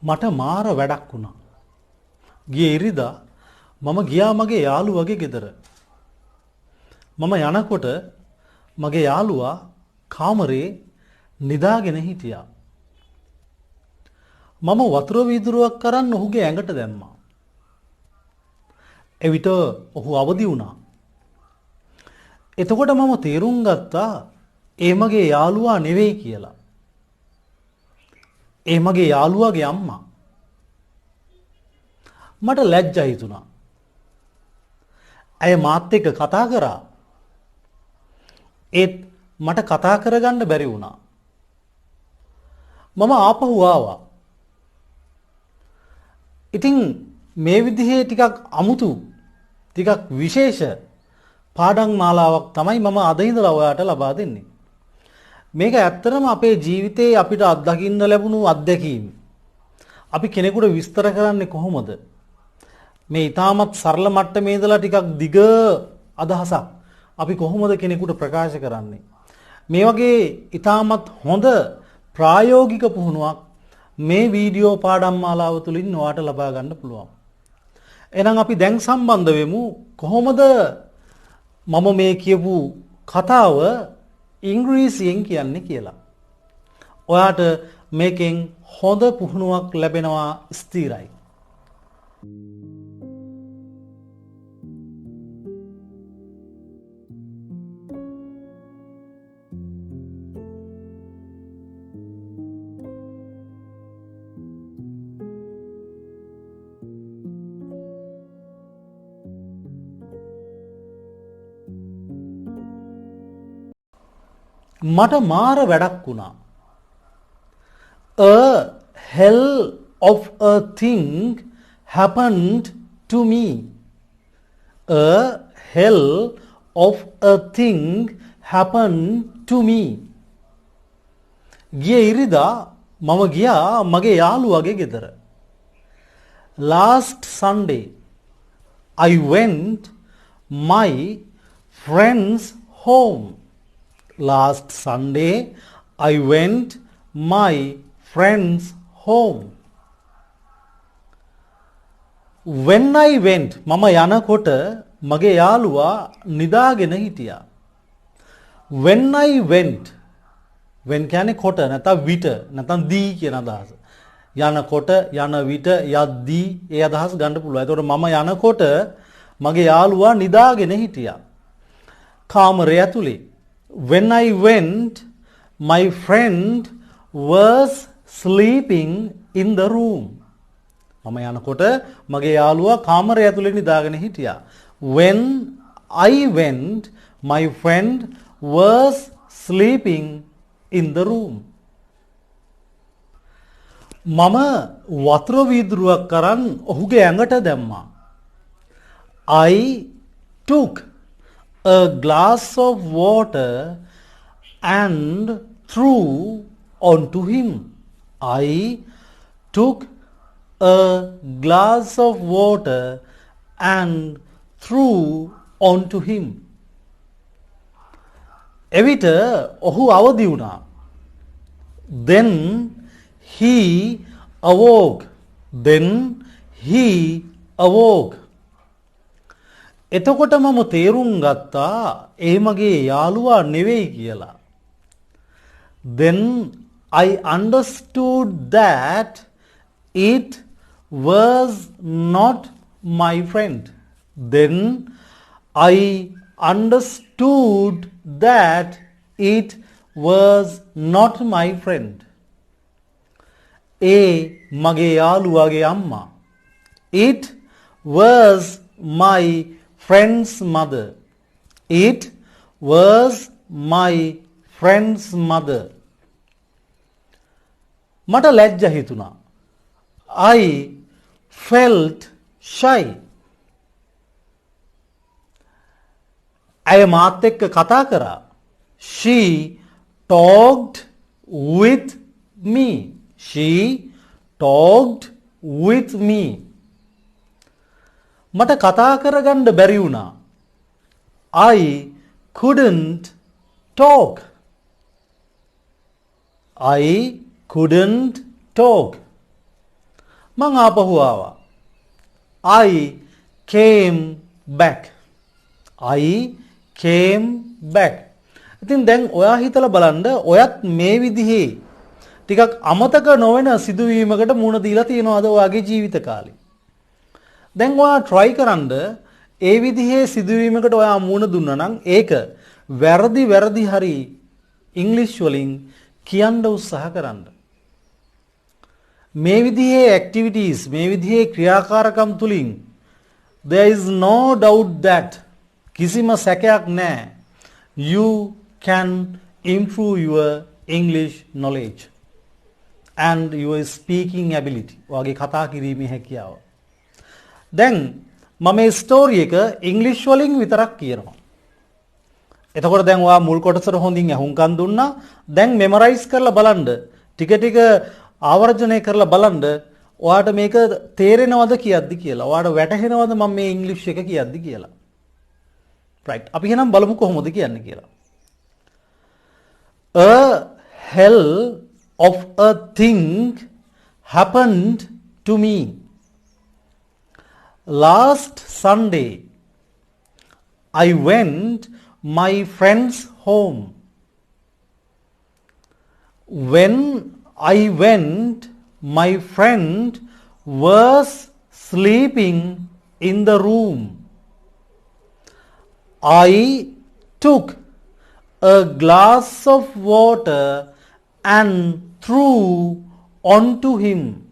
මට මාර වැඩක් වුණා. ගියේ ඉරිදා මම ගියා මගේ යාළුවගේ ගෙදර. මම යනකොට මගේ යාළුවා කාමරේ නිදාගෙන හිටියා. මම වතුර වීදුරුවක් කරන් ඔහුගේ ඇඟට දැම්මා. එවිට ඔහු අවදි වුණා. එතකොට මම තේරුම් ගත්තා ඒ මගේ යාළුවා නෙවෙයි කියලා. ඒ මගේ යාළුවාගේ අම්මා. මට ලැජ්ජා හිතුණා. ඇය මාත් එක්ක කතා කරා. ඒත් මට කතා කරගන්න බැරි වුණා. මම ආපහු ආවා. ඉතින් මේ විදිහේ ටිකක් අමුතු ටිකක් විශේෂ පාඩම් මාලාවක් තමයි මම අද ඉඳලා ඔයාලට ලබා දෙන්නේ. මේක ඇත්තටම අපේ ජීවිතේ අපිට අත්දකින්න ලැබුණු අත්දැකීම්. අපි කෙනෙකුට විස්තර කරන්නේ කොහොමද? මේ ඊටමත් සරල මට්ටමේ ඉඳලා ටිකක් දිග අදහසක් අපි කොහොමද කෙනෙකුට ප්‍රකාශ කරන්නේ? මේ වගේ ඊටමත් හොඳ ප්‍රායෝගික පුහුණුවක් මේ වීඩියෝ පාඩම් මාලාව තුලින් ඔයාලට ලබා ගන්න පුළුවන්. එහෙනම් අපි දැන් සම්බන්ධ වෙමු කොහොමද මම මේ කියපු කතාව ඉංග්‍රීසියෙන් කියන්නේ කියලා. ඔයාට මේකෙන් හොඳ පුහුණුවක් ලැබෙනවා ස්ථිරයි. මට මාර වැඩක් වුණා. A hell of a thing happened to me. A hell of a thing happened to me. ගියේ ඉරිදා මම ගියා මගේ යාළුවාගේ ගෙදර. Last Sunday I went my friend's home. Last Sunday, I went my friend's home. When I went, මම යනකොට මගේ යාළුවා නිදාගෙන හිටියා. When I went, when කියන්නේ කොට නැත්නම් විට නැත්නම් දී කියන අදහස. යනකොට යන විට යද්දී ඒ අදහස් ගන්න පුළුවන්. ඒතකොට මම යනකොට මගේ යාළුවා නිදාගෙන හිටියා. කාමරය ඇතුලේ. When I went, my friend was sleeping in the room. මම යනකොට මගේ යාළුවා කාමරය ඇතුලේ නිදාගෙන හිටියා. When I went, my friend was sleeping in the room. මම වතුර වීදුරුවක් කරන් ඔහුගේ ඇඟට දැම්මා. I took a glass of water and threw onto him. I took a glass of water and threw onto him. එවිට ඔහු අවදි වුණා. Then he awoke. Then he awoke. එතකොට මම තේරුම් ගත්තා ඒ මගේ යාළුවා නෙවෙයි කියලා. Then I understood that it was not my friend. Then I understood that it was not my friend. ඒ මගේ යාළුවාගේ අම්මා. It was my friend's mother. It was my friend's mother. මට ලැජ්ජා හිතුණා. I felt shy. ඇය මාත් එක්ක කතා කරා. She talked with me. She talked with me. මට කතා කරගන්න බැරි වුණා. I couldn't talk. I couldn't talk. මං ආපහු ආවා. I came back. I came back. ඉතින් දැන් ඔයා හිතලා බලන්න ඔයත් මේ විදිහේ ටිකක් අමතක නොවන සිදුවීමකට මුහුණ දීලා තියෙනවද ඔයාගේ ජීවිත කාලේ? දැන් ඔයා try කරන්න ඒ විදිහේ සිදුවීමකට ඔයා මුහුණ දුන්නා නම් ඒක වැරදි හරි ඉංග්‍රීසි වලින් කියන්න උත්සාහ කරන්න. මේ විදිහේ activities මේ විදිහේ ක්‍රියාකාරකම් තුලින් there is no doubt that කිසිම සැකයක් නැහැ you can improve your English knowledge and your speaking ability. ඔයාගේ කතා කිරීමේ හැකියාව. දැන් මම මේ ස්ටෝරි එක ඉංග්‍රීසි වලින් විතරක් කියනවා. එතකොට දැන් ඔයා මුල් කොටසට හොඳින් අහුම්කම් දුන්නා. දැන් මෙමරයිස් කරලා බලන්න. ටික ආවර්ජනය කරලා බලන්න ඔයාට මේක තේරෙනවද කියද්දි කියලා. ඔයාට වැටහෙනවද මම මේ ඉංග්‍රීසි එක කියද්දි කියලා. right. අපි එහෙනම් බලමු කොහොමද කියන්නේ කියලා. A hell of a thing happened to me. Last Sunday, I went my friend's home. When I went, my friend was sleeping in the room. I took a glass of water and threw onto him.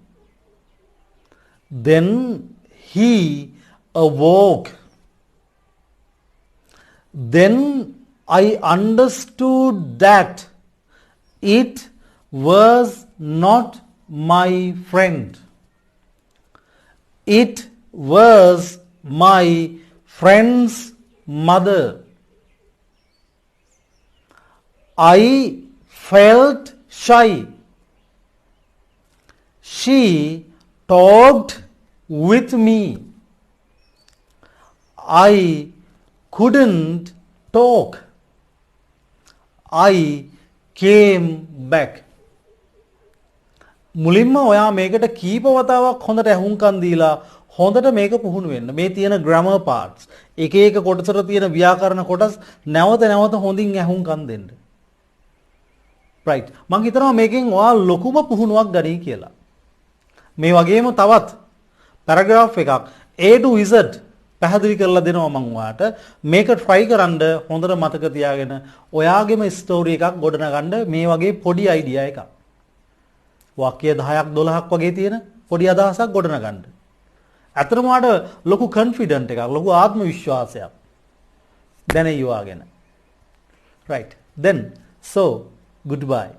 Then he awoke. Then I understood that it was not my friend. It was my friend's mother. I felt shy. She talked with me. I couldn't talk. I came back. මුලින්ම ඔයා මේකට කීප වතාවක් හොඳට ඇහුම්කන් දීලා හොඳට මේක පුහුණු වෙන්න. මේ තියෙන grammar parts එක කොටසට තියෙන ව්‍යාකරණ කොටස් නැවත හොඳින් ඇහුම්කන් දෙන්න. right. මම හිතනවා මේකෙන් ඔයා ලොකුම පුහුණුවක් ගනී කියලා. මේ වගේම තවත් paragraph එකක් A to Z පැහැදිලි කරලා දෙනවා මම ඔයාට. මේක try කරන්න හොඳට මතක තියාගෙන ඔයාගේම ස්ටෝරි එකක් ගොඩනගන්න මේ වගේ පොඩි idea එකක්. වාක්‍ය 10ක් 12ක් වගේ තියෙන පොඩි අදහසක් ගොඩනගන්න. අතරම ආට ලොකු confident එකක්, ලොකු ආත්ම විශ්වාසයක් දැනෙයි ඔයාගෙන. right. then so goodbye.